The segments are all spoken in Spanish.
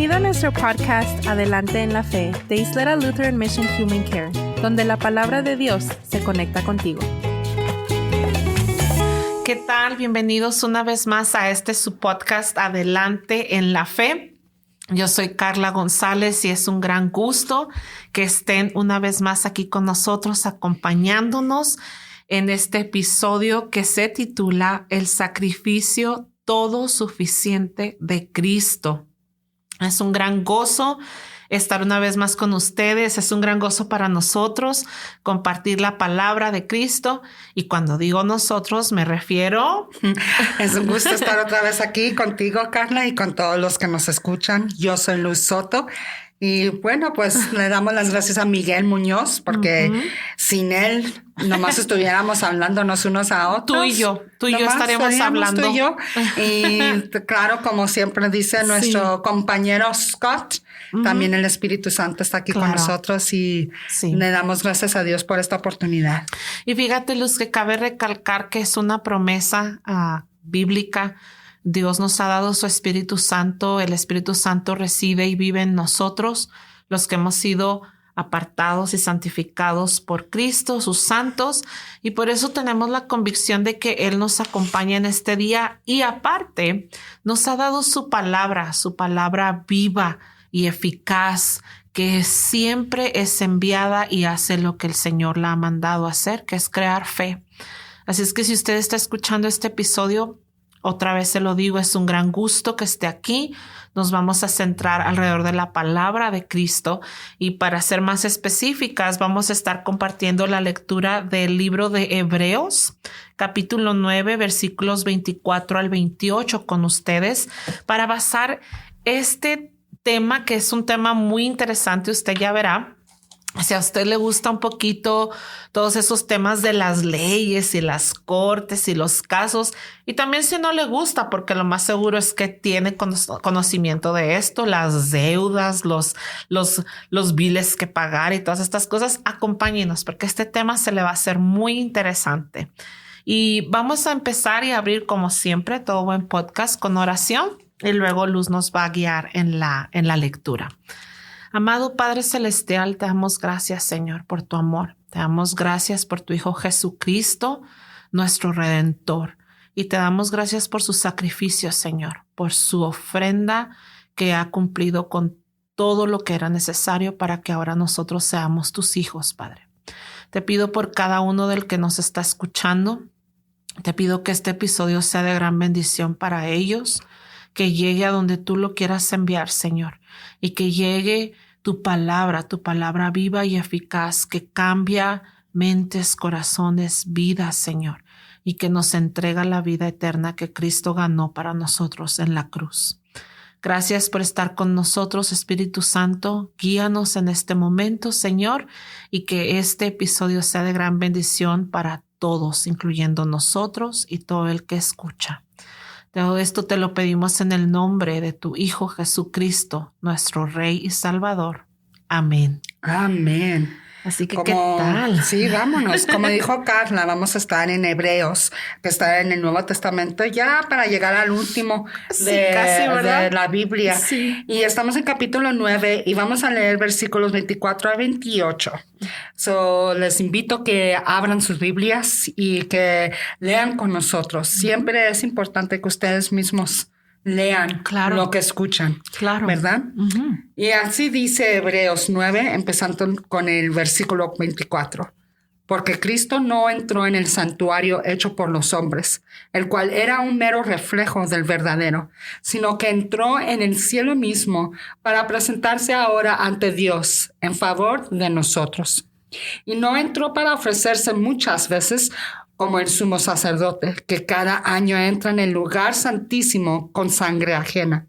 Bienvenido a nuestro podcast Adelante en la Fe de Isleta Lutheran Mission Human Care, donde la palabra de Dios se conecta contigo. ¿Qué tal? Bienvenidos una vez más a su podcast Adelante en la Fe. Yo soy Carla González y es un gran gusto que estén una vez más aquí con nosotros acompañándonos en este episodio que se titula El sacrificio todo suficiente de Cristo. Es un gran gozo estar una vez más con ustedes. Es un gran gozo para nosotros compartir la palabra de Cristo. Y cuando digo nosotros, me refiero... Es un gusto estar otra vez aquí contigo, Carla, y con todos los que nos escuchan. Yo soy Luz Soto. Y bueno, pues le damos las gracias a Miguel Muñoz, porque sin él nomás estuviéramos hablándonos unos a otros. Tú y yo estaremos hablando. Tú y yo. Y claro, como siempre dice nuestro compañero Scott, también el Espíritu Santo está aquí con nosotros y le damos gracias a Dios por esta oportunidad. Y fíjate, Luz, que cabe recalcar que es una promesa bíblica. Dios nos ha dado su Espíritu Santo. El Espíritu Santo reside y vive en nosotros, los que hemos sido apartados y santificados por Cristo, sus santos, y por eso tenemos la convicción de que Él nos acompaña en este día y aparte nos ha dado su palabra viva y eficaz, que siempre es enviada y hace lo que el Señor la ha mandado hacer, que es crear fe. Así es que si usted está escuchando este episodio, otra vez se lo digo, es un gran gusto que esté aquí. Nos vamos a centrar alrededor de la palabra de Cristo y para ser más específicas vamos a estar compartiendo la lectura del libro de Hebreos, capítulo 9, versículos 24 al 28 con ustedes para basar este tema, que es un tema muy interesante. Usted ya verá. Si a usted le gusta un poquito todos esos temas de las leyes y las cortes y los casos, y también si no le gusta, porque lo más seguro es que tiene conocimiento de esto, las deudas, los biles que pagar y todas estas cosas, acompáñenos porque este tema se le va a hacer muy interesante. Y vamos a empezar y abrir, como siempre, todo buen podcast con oración y luego Luz nos va a guiar en la lectura. Amado Padre Celestial, te damos gracias, Señor, por tu amor. Te damos gracias por tu Hijo Jesucristo, nuestro Redentor. Y te damos gracias por su sacrificio, Señor, por su ofrenda que ha cumplido con todo lo que era necesario para que ahora nosotros seamos tus hijos, Padre. Te pido por cada uno del que nos está escuchando. Te pido que este episodio sea de gran bendición para ellos, que llegue a donde tú lo quieras enviar, Señor, y que llegue tu palabra viva y eficaz, que cambia mentes, corazones, vidas, Señor, y que nos entrega la vida eterna que Cristo ganó para nosotros en la cruz. Gracias por estar con nosotros, Espíritu Santo. Guíanos en este momento, Señor, y que este episodio sea de gran bendición para todos, incluyendo nosotros y todo el que escucha. Todo esto te lo pedimos en el nombre de tu Hijo Jesucristo, nuestro Rey y Salvador. Amén. Amén. Así que, ¿qué tal? Sí, vámonos. Como dijo Carla, vamos a estar en Hebreos, que está en el Nuevo Testamento, ya para llegar al último de la Biblia. Sí. Y estamos en capítulo 9 y vamos a leer versículos 24 a 28. Les invito que abran sus Biblias y que lean con nosotros. Siempre es importante que ustedes mismos lean lo que escuchan, ¿verdad? Uh-huh. Y así dice Hebreos 9, empezando con el versículo 24. Porque Cristo no entró en el santuario hecho por los hombres, el cual era un mero reflejo del verdadero, sino que entró en el cielo mismo para presentarse ahora ante Dios en favor de nosotros. Y no entró para ofrecerse muchas veces como el sumo sacerdote, que cada año entra en el lugar santísimo con sangre ajena.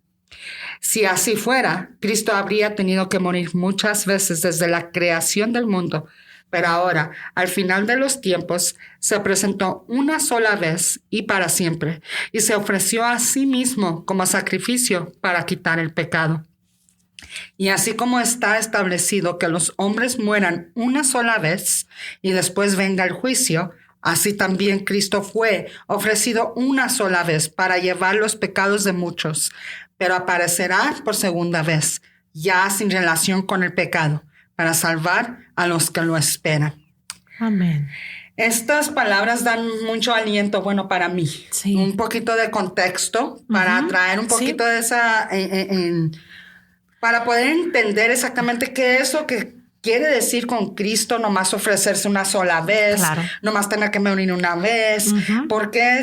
Si así fuera, Cristo habría tenido que morir muchas veces desde la creación del mundo, pero ahora, al final de los tiempos, se presentó una sola vez y para siempre, y se ofreció a sí mismo como sacrificio para quitar el pecado. Y así como está establecido que los hombres mueran una sola vez y después venga el juicio, así también Cristo fue ofrecido una sola vez para llevar los pecados de muchos, pero aparecerá por segunda vez, ya sin relación con el pecado, para salvar a los que lo esperan. Amén. Estas palabras dan mucho aliento, bueno, para mí. Sí. Un poquito de contexto para traer un poquito de esa, para poder entender exactamente qué es lo que quiere decir con Cristo, nomás ofrecerse una sola vez, nomás tener que morir una vez. Porque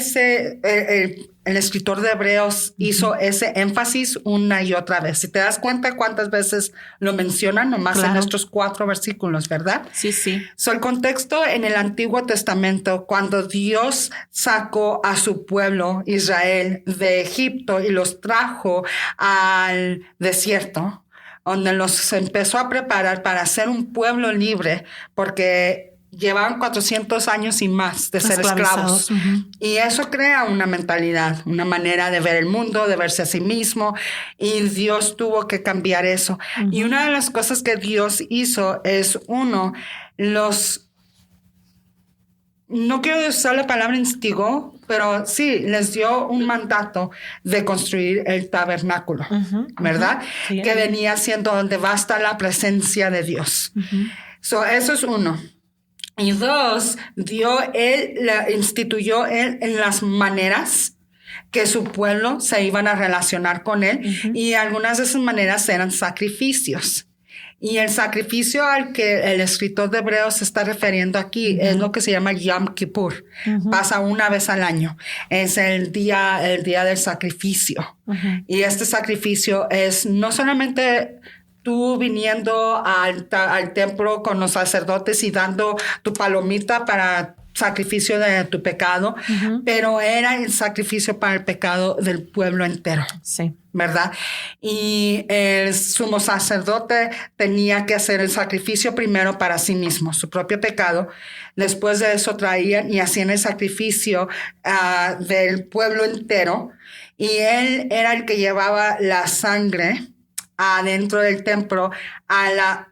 el escritor de Hebreos hizo ese énfasis una y otra vez. Si te das cuenta cuántas veces lo mencionan, nomás en estos 4 versículos, ¿verdad? Sí, sí. El contexto en el Antiguo Testamento, cuando Dios sacó a su pueblo Israel de Egipto y los trajo al desierto, donde los empezó a preparar para ser un pueblo libre, porque llevaban 400 años y más de ser esclavos. Y eso crea una mentalidad, una manera de ver el mundo, de verse a sí mismo. Y Dios tuvo que cambiar eso. Y una de las cosas que Dios hizo es, no quiero usar la palabra instigó, pero sí, les dio un mandato de construir el tabernáculo, ¿verdad? Sí. Que venía siendo donde va a estar la presencia de Dios. Eso es 1. Y 2, instituyó él en las maneras que su pueblo se iban a relacionar con él. Y algunas de esas maneras eran sacrificios. Y el sacrificio al que el escritor de Hebreos se está refiriendo aquí es lo que se llama Yom Kippur. Pasa una vez al año. Es el día del sacrificio. Y este sacrificio es no solamente tú viniendo al templo con los sacerdotes y dando tu palomita para sacrificio de tu pecado, pero era el sacrificio para el pecado del pueblo entero. Sí. ¿Verdad? Y el sumo sacerdote tenía que hacer el sacrificio primero para sí mismo, su propio pecado. Después de eso traían y hacían el sacrificio del pueblo entero. Y él era el que llevaba la sangre adentro del templo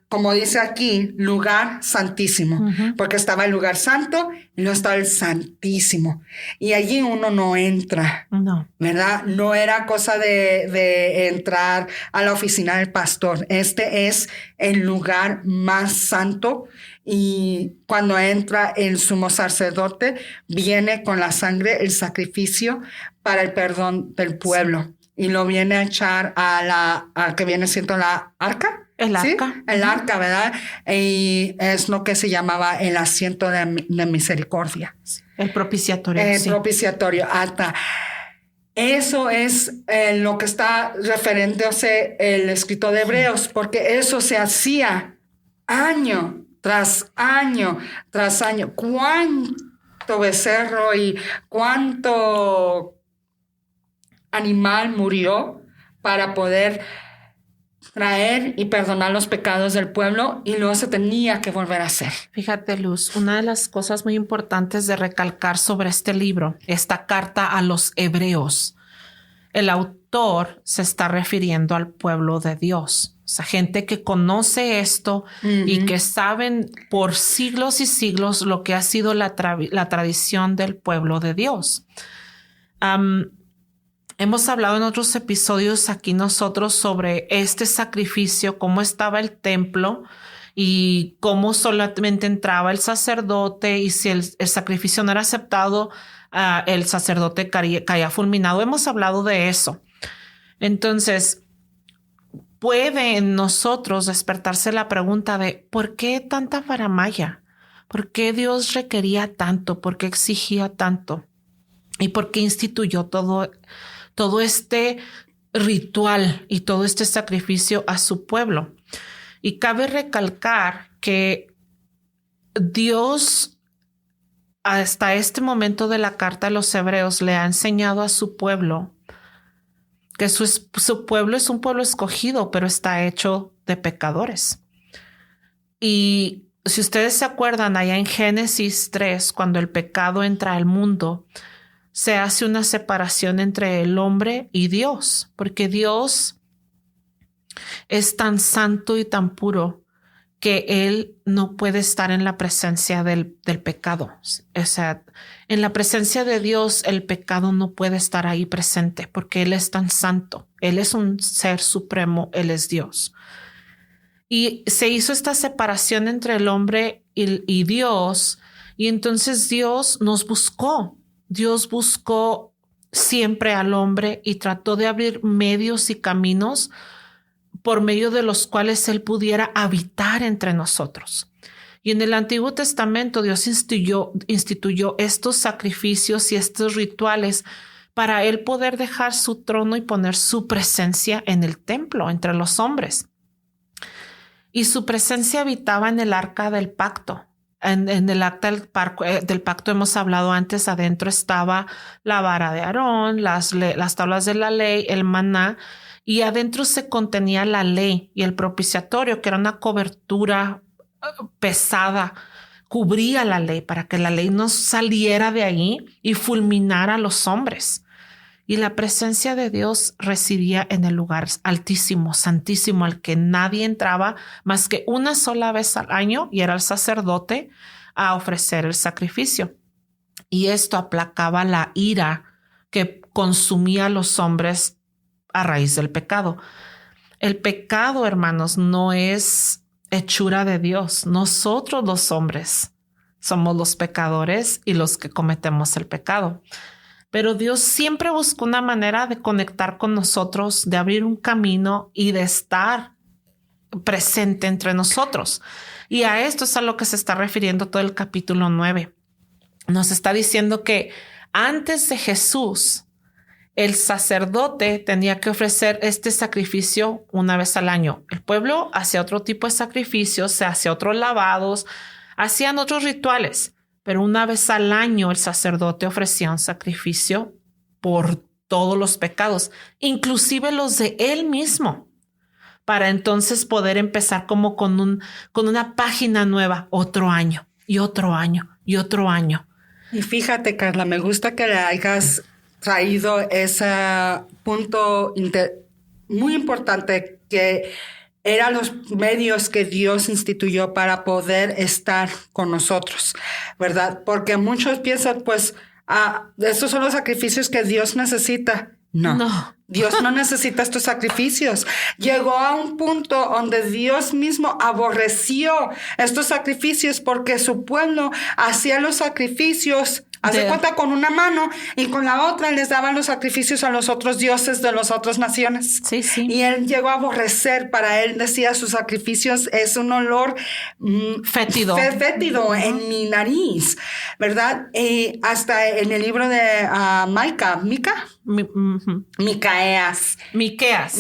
como dice aquí, lugar santísimo, porque estaba el lugar santo y no estaba el santísimo. Y allí uno no entra, ¿verdad? No era cosa de entrar a la oficina del pastor. Este es el lugar más santo. Y cuando entra el sumo sacerdote, viene con la sangre el sacrificio para el perdón del pueblo. Y lo viene a echar a que viene siendo la arca. El arca. ¿Sí? El arca, ¿verdad? Y es lo que se llamaba el asiento de misericordia. El propiciatorio. El propiciatorio, arca. Eso es lo que está refiriéndose el escritor de Hebreos, porque eso se hacía año tras año tras año. ¿Cuánto becerro y cuánto animal murió para poder traer y perdonar los pecados del pueblo, y luego se tenía que volver a hacer? Fíjate, Luz, una de las cosas muy importantes de recalcar sobre este libro, esta carta a los hebreos, el autor se está refiriendo al pueblo de Dios. O sea, gente que conoce esto y que saben por siglos y siglos lo que ha sido la tradición del pueblo de Dios. Hemos hablado en otros episodios aquí nosotros sobre este sacrificio, cómo estaba el templo y cómo solamente entraba el sacerdote, y si el sacrificio no era aceptado, el sacerdote caía fulminado. Hemos hablado de eso. Entonces, puede en nosotros despertarse la pregunta de ¿por qué tanta faramaya? ¿Por qué Dios requería tanto? ¿Por qué exigía tanto? ¿Y por qué instituyó todo este ritual y todo este sacrificio a su pueblo? Y cabe recalcar que Dios hasta este momento de la carta a los hebreos le ha enseñado a su pueblo que su pueblo es un pueblo escogido, pero está hecho de pecadores. Y si ustedes se acuerdan, allá en Génesis 3, cuando el pecado entra al mundo, se hace una separación entre el hombre y Dios, porque Dios es tan santo y tan puro que él no puede estar en la presencia del pecado. O sea, en la presencia de Dios, el pecado no puede estar ahí presente porque Él es tan santo. Él es un ser supremo, Él es Dios. Y se hizo esta separación entre el hombre y Dios, y entonces Dios nos buscó. Dios buscó siempre al hombre y trató de abrir medios y caminos por medio de los cuales Él pudiera habitar entre nosotros. Y en el Antiguo Testamento Dios instituyó estos sacrificios y estos rituales para Él poder dejar su trono y poner su presencia en el templo entre los hombres. Y su presencia habitaba en el arca del pacto. En el acta del pacto hemos hablado antes, adentro estaba la vara de Aarón, las tablas de la ley, el maná, y adentro se contenía la ley y el propiciatorio, que era una cobertura pesada, cubría la ley para que la ley no saliera de ahí y fulminara a los hombres. Y la presencia de Dios residía en el lugar altísimo, santísimo, al que nadie entraba más que una sola vez al año, y era el sacerdote a ofrecer el sacrificio. Y esto aplacaba la ira que consumía a los hombres a raíz del pecado. El pecado, hermanos, no es hechura de Dios. Nosotros los hombres somos los pecadores y los que cometemos el pecado. Pero Dios siempre buscó una manera de conectar con nosotros, de abrir un camino y de estar presente entre nosotros. Y a esto es a lo que se está refiriendo todo el capítulo 9. Nos está diciendo que antes de Jesús, el sacerdote tenía que ofrecer este sacrificio una vez al año. El pueblo hacía otro tipo de sacrificios, se hacía otros lavados, hacían otros rituales. Pero una vez al año el sacerdote ofrecía un sacrificio por todos los pecados, inclusive los de él mismo, para entonces poder empezar como con una página nueva, otro año y otro año y otro año. Y fíjate, Carla, me gusta que le hayas traído ese punto muy importante, que eran los medios que Dios instituyó para poder estar con nosotros, ¿verdad? Porque muchos piensan, pues, estos son los sacrificios que Dios necesita. No. Dios no necesita estos sacrificios. Llegó a un punto donde Dios mismo aborreció estos sacrificios porque su pueblo hacía los sacrificios, hace cuenta, con una mano, y con la otra les daban los sacrificios a los otros dioses de las otras naciones. Sí, sí. Y él llegó a aborrecer. Para él decía, sus sacrificios es un olor fétido en mi nariz, ¿verdad? Y hasta en el libro de Miqueas. Entonces,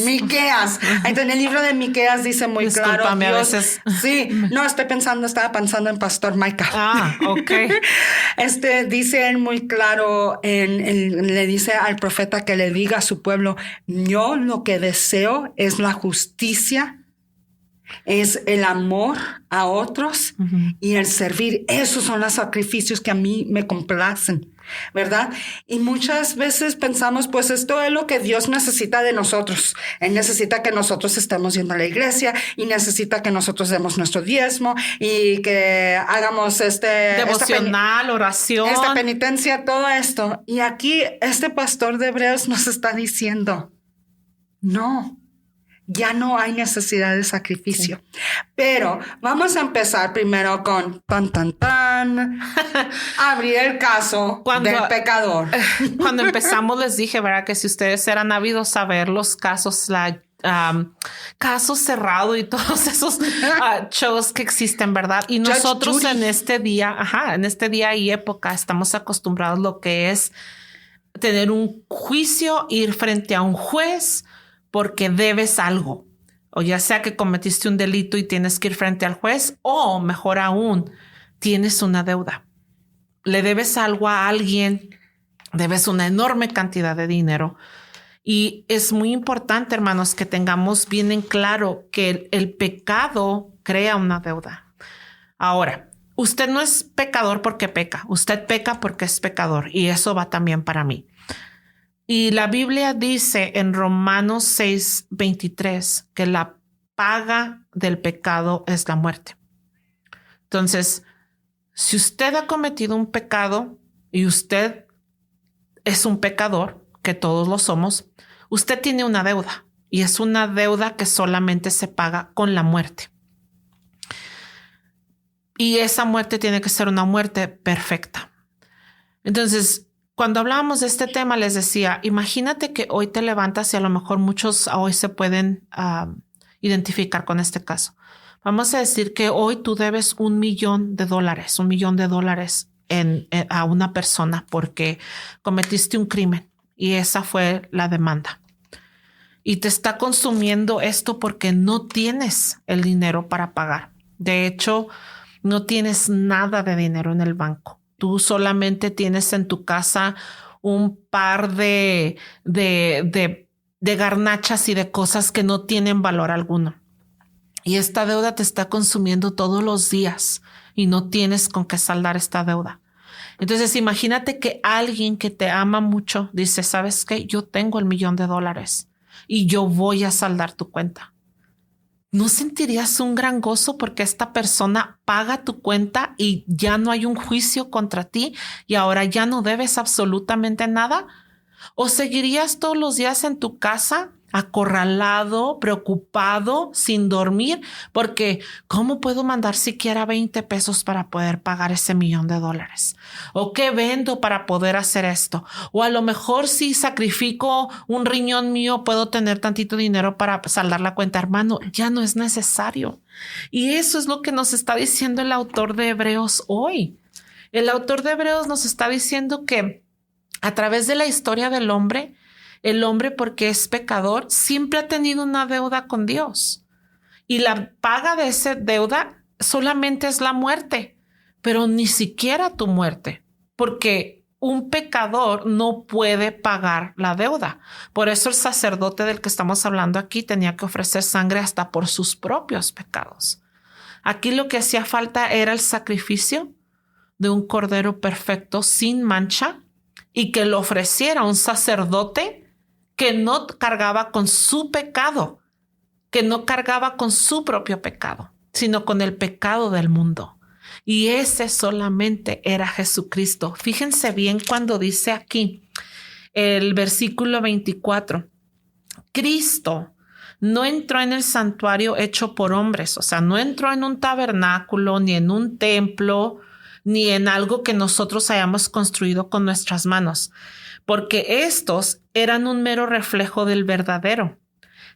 en el libro de Miqueas dice muy claro. Discúlpame, a veces. Sí, no, estaba pensando en Pastor Micah. Ok. Dice él muy claro, le dice al profeta que le diga a su pueblo: yo lo que deseo es la justicia, es el amor a otros y el servir. Esos son los sacrificios que a mí me complacen, ¿verdad? Y muchas veces pensamos, pues esto es lo que Dios necesita de nosotros. Él necesita que nosotros estemos yendo a la iglesia, y necesita que nosotros demos nuestro diezmo y que hagamos devocional, oración, esta penitencia, todo esto. Y aquí este pastor de Hebreos nos está diciendo: no. Ya no hay necesidad de sacrificio. Sí. Pero vamos a empezar primero con abrir el caso del pecador. Cuando empezamos les dije, ¿verdad?, que si ustedes eran ávidos a ver los casos, Caso Cerrado y todos esos shows que existen, ¿verdad? Y nosotros en este día y época estamos acostumbrados a lo que es tener un juicio, ir frente a un juez porque debes algo, o ya sea que cometiste un delito y tienes que ir frente al juez, o mejor aún, tienes una deuda, le debes algo a alguien, debes una enorme cantidad de dinero. Y es muy importante, hermanos, que tengamos bien en claro que el pecado crea una deuda. Ahora, usted no es pecador porque peca, usted peca porque es pecador, y eso va también para mí. Y la Biblia dice en Romanos 6:23 que paga del pecado es la muerte. Entonces, si usted ha cometido un pecado y usted es un pecador, que todos lo somos, usted tiene una deuda y es una deuda que solamente se paga con la muerte. Y esa muerte tiene que ser una muerte perfecta. Entonces, cuando hablábamos de este tema, les decía, imagínate que hoy te levantas y a lo mejor muchos hoy se pueden identificar con este caso. Vamos a decir que hoy tú debes $1 millón, a una persona porque cometiste un crimen y esa fue la demanda. Y te está consumiendo esto porque no tienes el dinero para pagar. De hecho, no tienes nada de dinero en el banco. Tú solamente tienes en tu casa un par de garnachas y de cosas que no tienen valor alguno. Y esta deuda te está consumiendo todos los días y no tienes con qué saldar esta deuda. Entonces, imagínate que alguien que te ama mucho dice, ¿sabes qué? Yo tengo $1 millón y yo voy a saldar tu cuenta. ¿No sentirías un gran gozo porque esta persona paga tu cuenta y ya no hay un juicio contra ti y ahora ya no debes absolutamente nada? ¿O seguirías todos los días en tu casa acorralado, preocupado, sin dormir? Porque ¿cómo puedo mandar siquiera 20 pesos para poder pagar ese $1 millón? ¿O qué vendo para poder hacer esto? O a lo mejor si sacrifico un riñón mío puedo tener tantito dinero para saldar la cuenta. Hermano, ya no es necesario. Y eso es lo que nos está diciendo el autor de Hebreos hoy. El autor de Hebreos nos está diciendo que a través de la historia del hombre, el hombre, porque es pecador, siempre ha tenido una deuda con Dios. Y la paga de esa deuda solamente es la muerte, pero ni siquiera tu muerte, porque un pecador no puede pagar la deuda. Por eso el sacerdote del que estamos hablando aquí tenía que ofrecer sangre hasta por sus propios pecados. Aquí lo que hacía falta era el sacrificio de un cordero perfecto, sin mancha, y que lo ofreciera un sacerdote que no cargaba con su pecado, que no cargaba con su propio pecado, sino con el pecado del mundo. Y ese solamente era Jesucristo. Fíjense bien cuando dice aquí el versículo 24, Cristo no entró en el santuario hecho por hombres, o sea, no entró en un tabernáculo, ni en un templo, ni en algo que nosotros hayamos construido con nuestras manos, porque estos eran un mero reflejo del verdadero,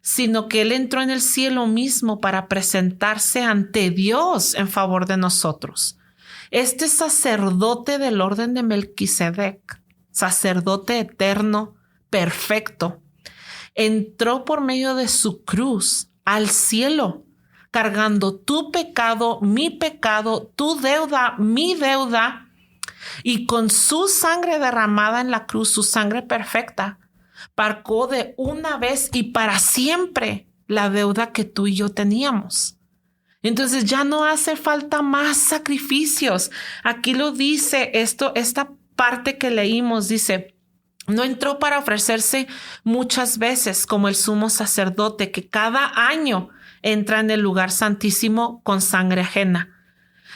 sino que Él entró en el cielo mismo para presentarse ante Dios en favor de nosotros. Este sacerdote del orden de Melquisedec, sacerdote eterno, perfecto, entró por medio de su cruz al cielo, cargando tu pecado, mi pecado, tu deuda, mi deuda, y con su sangre derramada en la cruz, su sangre perfecta, pagó de una vez y para siempre la deuda que tú y yo teníamos. Entonces ya no hace falta más sacrificios. Aquí lo dice esta parte que leímos, dice, no entró para ofrecerse muchas veces como el sumo sacerdote que cada año entra en el lugar santísimo con sangre ajena.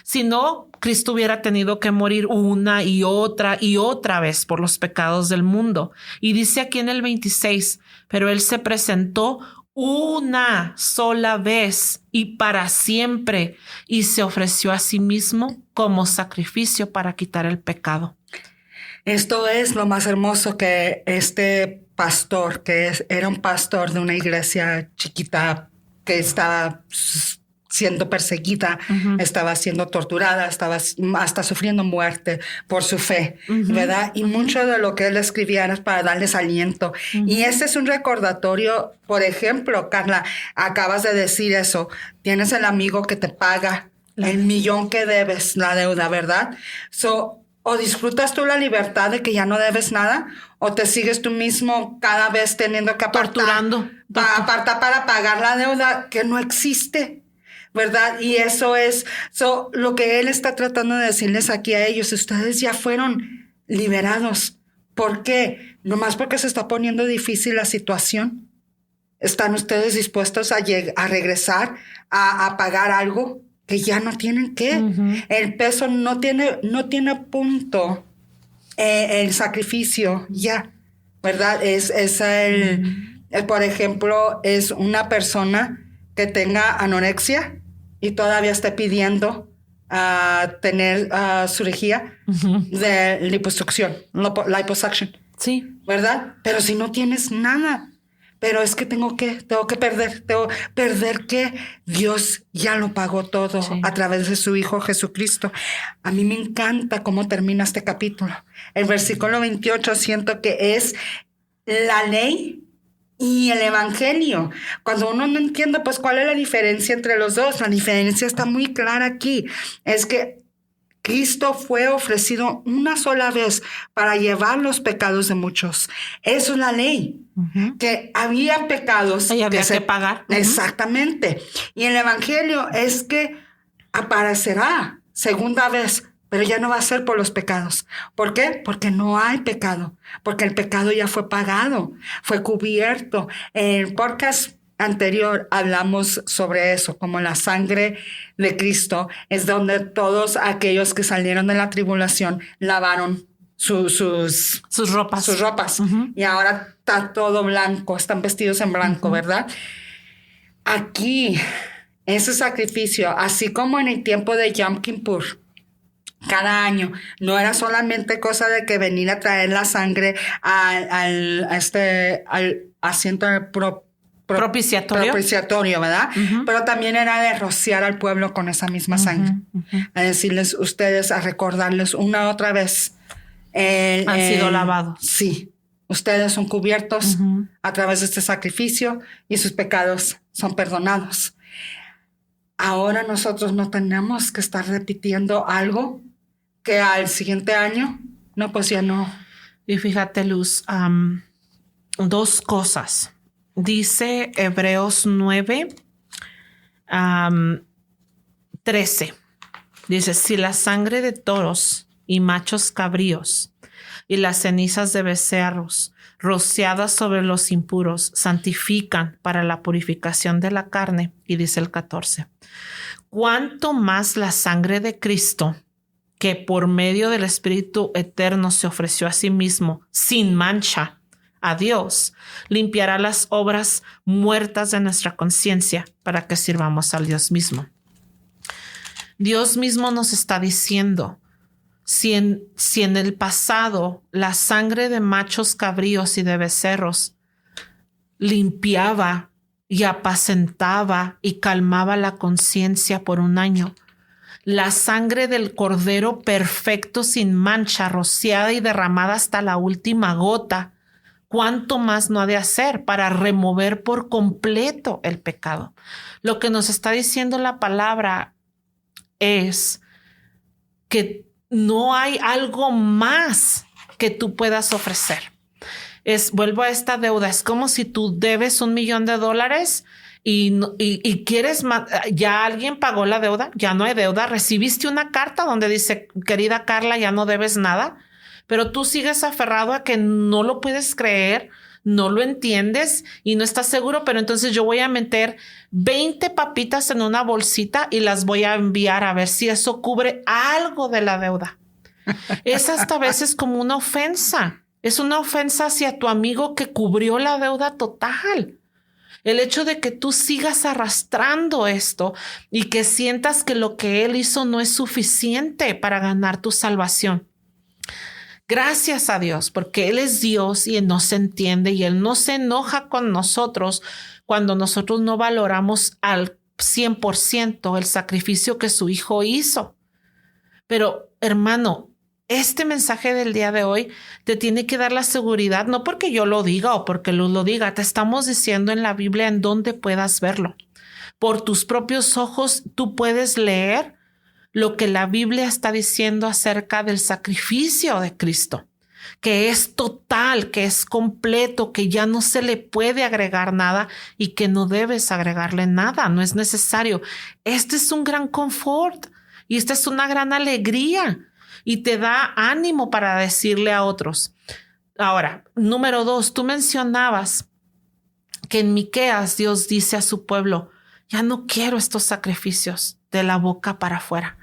Si no, Cristo hubiera tenido que morir una y otra vez por los pecados del mundo. Y dice aquí en el 26, pero Él se presentó una sola vez y para siempre y se ofreció a sí mismo como sacrificio para quitar el pecado. Esto es lo más hermoso, que este pastor, era un pastor de una iglesia chiquita que estaba siendo perseguida, estaba siendo torturada, estaba hasta sufriendo muerte por su fe, ¿verdad? Y mucho de lo que él escribía era para darles aliento. Y este es un recordatorio, por ejemplo, Carla, acabas de decir eso, tienes el amigo que te paga el $1 millón que debes, la deuda, ¿verdad? O disfrutas tú la libertad de que ya no debes nada, o te sigues tú mismo cada vez teniendo que apartar para pagar la deuda que no existe, ¿verdad? Y eso es lo que él está tratando de decirles aquí a ellos. Ustedes ya fueron liberados. ¿Por qué? Nomás porque se está poniendo difícil la situación. ¿Están ustedes dispuestos a regresar a pagar algo que ya no tienen que? El peso no tiene punto. El sacrificio ya, ¿verdad? Por ejemplo, es una persona que tenga anorexia y todavía esté pidiendo tener cirugía de liposucción, Sí. ¿verdad? Pero si no tienes nada, pero es que tengo que perder que Dios ya lo pagó todo a través de su Hijo Jesucristo. A mí me encanta cómo termina este capítulo. El versículo 28 siento que es la ley y el evangelio. Cuando uno no entiende, pues, ¿cuál es la diferencia entre los dos? La diferencia está muy clara aquí. Es que Cristo fue ofrecido una sola vez para llevar los pecados de muchos. Eso es la ley. Que había pecados. Y había que pagar. Exactamente. Y el evangelio es que aparecerá segunda vez, pero ya no va a ser por los pecados. ¿Por qué? Porque no hay pecado. Porque el pecado ya fue pagado, fue cubierto. En el podcast anterior hablamos sobre eso, como la sangre de Cristo es donde todos aquellos que salieron de la tribulación lavaron sus ropas. Y ahora está todo blanco, están vestidos en blanco, ¿verdad? Aquí, ese sacrificio, así como en el tiempo de Yom Kippur, cada año, no era solamente cosa de que venir a traer la sangre al asiento propiciatorio, ¿verdad? Pero también era de rociar al pueblo con esa misma sangre. A decirles ustedes, a recordarles una otra vez. Han sido lavados. Sí. Ustedes son cubiertos a través de este sacrificio y sus pecados son perdonados. Ahora nosotros no tenemos que estar repitiendo algo que al siguiente año, no, pues ya no. Y fíjate, Luz, dos cosas. Dice Hebreos 9, 13. Dice, si la sangre de toros y machos cabríos y las cenizas de becerros rociadas sobre los impuros santifican para la purificación de la carne. Y dice el 14, cuánto más la sangre de Cristo, que por medio del Espíritu Eterno se ofreció a sí mismo sin mancha a Dios, limpiará las obras muertas de nuestra conciencia para que sirvamos al Dios mismo. Dios mismo nos está diciendo, si en el pasado la sangre de machos cabríos y de becerros limpiaba y apacentaba y calmaba la conciencia por un año, la sangre del Cordero perfecto sin mancha, rociada y derramada hasta la última gota, ¿cuánto más no ha de hacer para remover por completo el pecado? Lo que nos está diciendo la palabra es que no hay algo más que tú puedas ofrecer. Vuelvo a esta deuda. Es como si tú debes $1,000,000 y quieres, ya alguien pagó la deuda, ya no hay deuda. Recibiste una carta donde dice, querida Carla, ya no debes nada, pero tú sigues aferrado a que no lo puedes creer, no lo entiendes y no estás seguro, pero entonces yo voy a meter 20 papitas en una bolsita y las voy a enviar a ver si eso cubre algo de la deuda. Es hasta a veces como una ofensa. Es una ofensa hacia tu amigo que cubrió la deuda total. El hecho de que tú sigas arrastrando esto y que sientas que lo que él hizo no es suficiente para ganar tu salvación. Gracias a Dios, porque Él es Dios y Él nos entiende y Él no se enoja con nosotros cuando nosotros no valoramos al 100% el sacrificio que su Hijo hizo. Pero, hermano, este mensaje del día de hoy te tiene que dar la seguridad, no porque yo lo diga o porque Luz lo diga, te estamos diciendo en la Biblia en donde puedas verlo. Por tus propios ojos tú puedes leer lo que la Biblia está diciendo acerca del sacrificio de Cristo, que es total, que es completo, que ya no se le puede agregar nada y que no debes agregarle nada, no es necesario. Este es un gran confort y esta es una gran alegría y te da ánimo para decirle a otros. Ahora, número 2, tú mencionabas que en Miqueas Dios dice a su pueblo, ya no quiero estos sacrificios de la boca para afuera.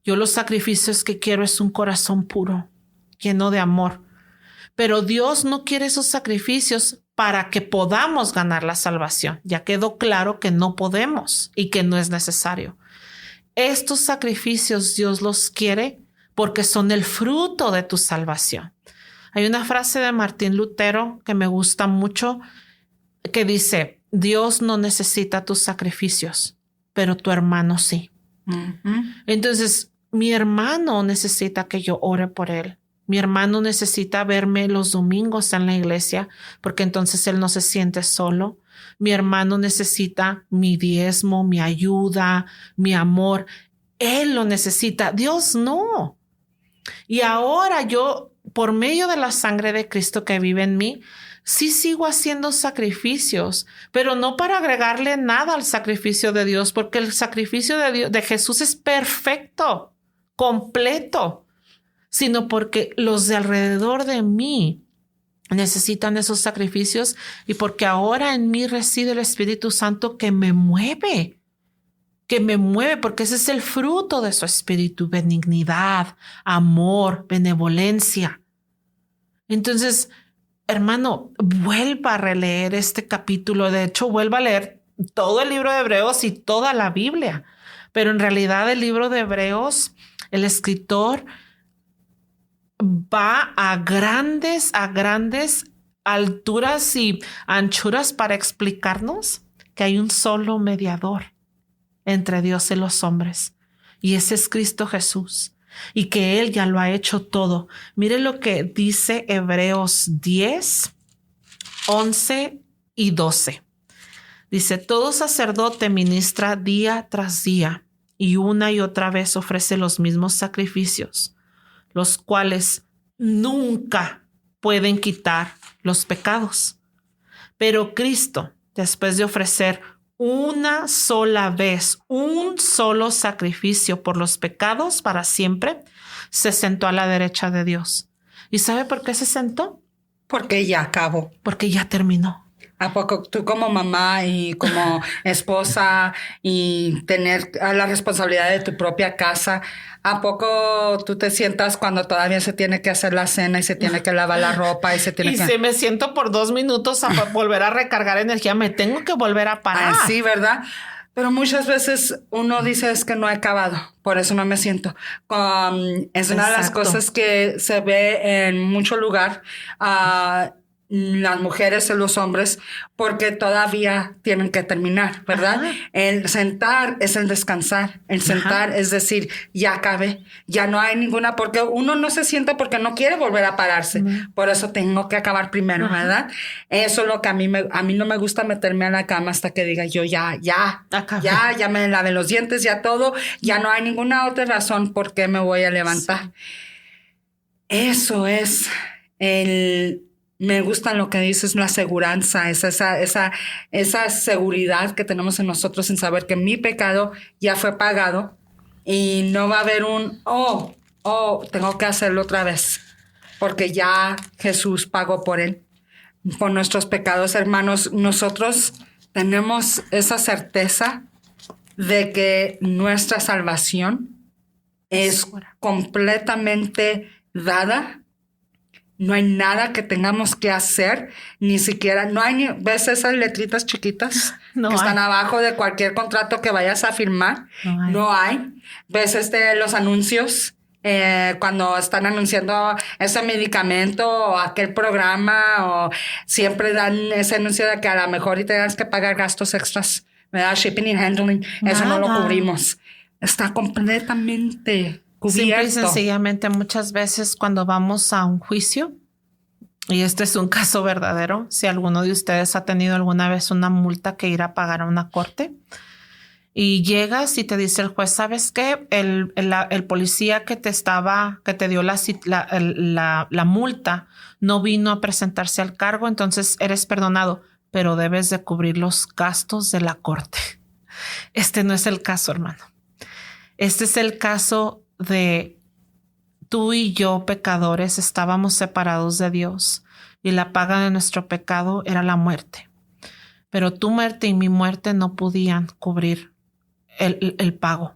Yo los sacrificios que quiero es un corazón puro, lleno de amor. Pero Dios no quiere esos sacrificios para que podamos ganar la salvación. Ya quedó claro que no podemos y que no es necesario. Estos sacrificios Dios los quiere porque son el fruto de tu salvación. Hay una frase de Martín Lutero que me gusta mucho que dice, Dios no necesita tus sacrificios, pero tu hermano sí. Entonces, mi hermano necesita que yo ore por él. Mi hermano necesita verme los domingos en la iglesia porque entonces él no se siente solo. Mi hermano necesita mi diezmo, mi ayuda, mi amor. Él lo necesita. Dios no. Y ahora yo, por medio de la sangre de Cristo que vive en mí, sí sigo haciendo sacrificios, pero no para agregarle nada al sacrificio de Dios, porque el sacrificio de Jesús es perfecto, completo, sino porque los de alrededor de mí necesitan esos sacrificios y porque ahora en mí reside el Espíritu Santo que me mueve, porque ese es el fruto de su espíritu, benignidad, amor, benevolencia. Entonces, hermano, vuelva a releer este capítulo. De hecho, vuelva a leer todo el libro de Hebreos y toda la Biblia. Pero en realidad el libro de Hebreos, el escritor va a grandes alturas y anchuras para explicarnos que hay un solo mediador entre Dios y los hombres. Y ese es Cristo Jesús. Y que Él ya lo ha hecho todo. Mire lo que dice Hebreos 10, 11 y 12. Dice, todo sacerdote ministra día tras día y una y otra vez ofrece los mismos sacrificios, los cuales nunca pueden quitar los pecados. Pero Cristo, después de ofrecer una sola vez, un solo sacrificio por los pecados para siempre, se sentó a la derecha de Dios. ¿Y sabe por qué se sentó? Porque ya acabó. Porque ya terminó. ¿A poco tú como mamá y como esposa y tener la responsabilidad de tu propia casa, a poco tú te sientas cuando todavía se tiene que hacer la cena y se tiene que lavar la ropa y se tiene y que... si me siento por 2 minutos a volver a recargar energía, me tengo que volver a parar. Sí, ¿verdad? Pero muchas veces uno dice es que no he acabado, por eso no me siento. Es una de las cosas que se ve en mucho lugar, las mujeres y los hombres, porque todavía tienen que terminar, ¿verdad? Ajá. El sentar es el descansar. El sentar es decir, ya acabé, ya no hay ninguna, porque uno no se sienta porque no quiere volver a pararse. Por eso tengo que acabar primero, ¿verdad? Eso es lo que a mí no me gusta meterme a la cama hasta que diga yo ya me lavé los dientes, ya todo, ya no hay ninguna otra razón por qué me voy a levantar. Eso es me gusta lo que dices, la seguranza, esa seguridad que tenemos en nosotros en saber que mi pecado ya fue pagado y no va a haber tengo que hacerlo otra vez, porque ya Jesús pagó por él, por nuestros pecados. Hermanos, nosotros tenemos esa certeza de que nuestra salvación es completamente dada. No hay nada que tengamos que hacer, ni siquiera, ¿ves esas letritas chiquitas que están abajo de cualquier contrato que vayas a firmar? No hay. ¿Ves los anuncios? Cuando están anunciando ese medicamento o aquel programa, o siempre dan ese anuncio de que a lo mejor y tengas que pagar gastos extras, ¿verdad? Shipping y handling, eso no lo cubrimos. Está completamente cubierto. Simple y sencillamente, muchas veces cuando vamos a un juicio, y este es un caso verdadero, si alguno de ustedes ha tenido alguna vez una multa que ir a pagar a una corte, y llegas y te dice el juez, ¿sabes qué? El policía que te dio la multa no vino a presentarse al cargo, entonces eres perdonado, pero debes de cubrir los gastos de la corte. Este no es el caso, hermano. Este es el caso de tú y yo, pecadores, estábamos separados de Dios y la paga de nuestro pecado era la muerte. pero tu muerte y mi muerte no podían cubrir el pago.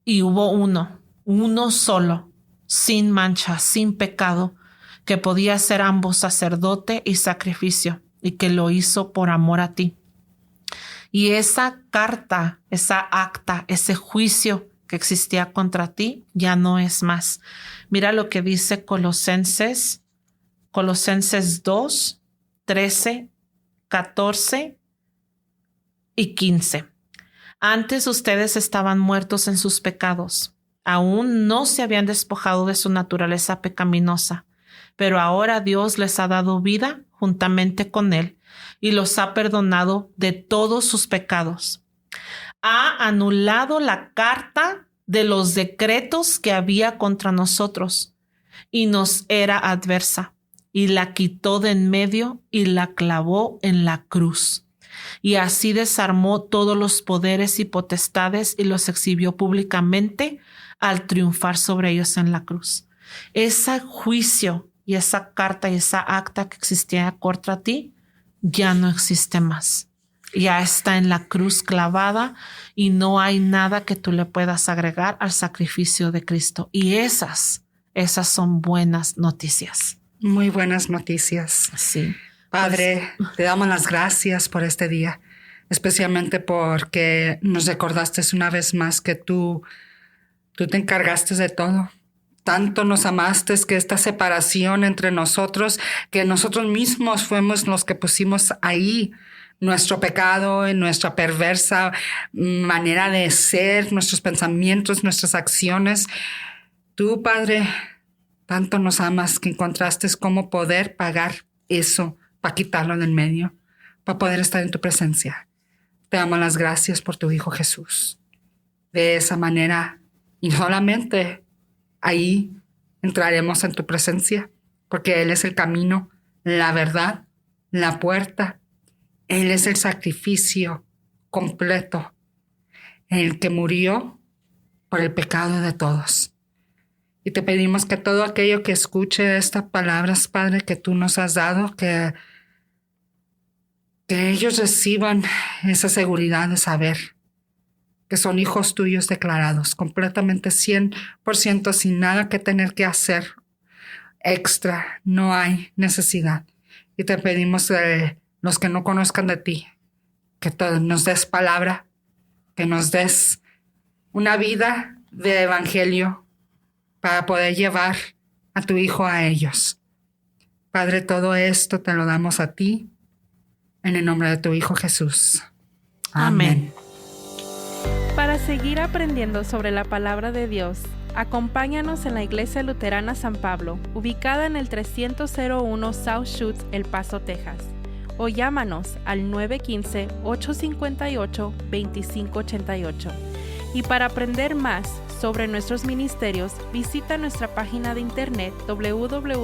Y hubo uno solo, sin mancha, sin pecado, que podía ser ambos sacerdote y sacrificio, y que lo hizo por amor a ti. Y esa carta, esa acta, ese juicio que existía contra ti, ya no es más. Mira lo que dice Colosenses 2, 13, 14 y 15. Antes ustedes estaban muertos en sus pecados. Aún no se habían despojado de su naturaleza pecaminosa, pero ahora Dios les ha dado vida juntamente con Él y los ha perdonado de todos sus pecados. Ha anulado la carta de los decretos que había contra nosotros y nos era adversa, y la quitó de en medio y la clavó en la cruz. Y así desarmó todos los poderes y potestades y los exhibió públicamente al triunfar sobre ellos en la cruz. Ese juicio y esa carta y esa acta que existía contra ti ya no existe más. Ya está en la cruz clavada y no hay nada que tú le puedas agregar al sacrificio de Cristo. Y esas son buenas noticias. Muy buenas noticias. Sí. Padre, te damos las gracias por este día, especialmente porque nos recordaste una vez más que tú te encargaste de todo. Tanto nos amaste que esta separación entre nosotros, que nosotros mismos fuimos los que pusimos ahí nuestro pecado, en nuestra perversa manera de ser, nuestros pensamientos, nuestras acciones. Tú, Padre, tanto nos amas que encontraste cómo poder pagar eso, para quitarlo del medio, para poder estar en tu presencia. Te damos las gracias por tu Hijo Jesús. De esa manera, y solamente ahí entraremos en tu presencia, porque Él es el camino, la verdad, la puerta. Él es el sacrificio completo, el que murió por el pecado de todos. Y te pedimos que todo aquello que escuche estas palabras, Padre, que tú nos has dado, que ellos reciban esa seguridad de saber que son hijos tuyos declarados, completamente 100%, sin nada que tener que hacer extra. No hay necesidad. Y te pedimos los que no conozcan de ti, que nos des palabra, que nos des una vida de evangelio para poder llevar a tu Hijo a ellos. Padre, todo esto te lo damos a ti, en el nombre de tu Hijo Jesús. Amén. Para seguir aprendiendo sobre la palabra de Dios, acompáñanos en la Iglesia Luterana San Pablo, ubicada en el 301 South Schutz, El Paso, Texas. O llámanos al 915-858-2588. Y para aprender más sobre nuestros ministerios, visita nuestra página de internet www.ylm.org.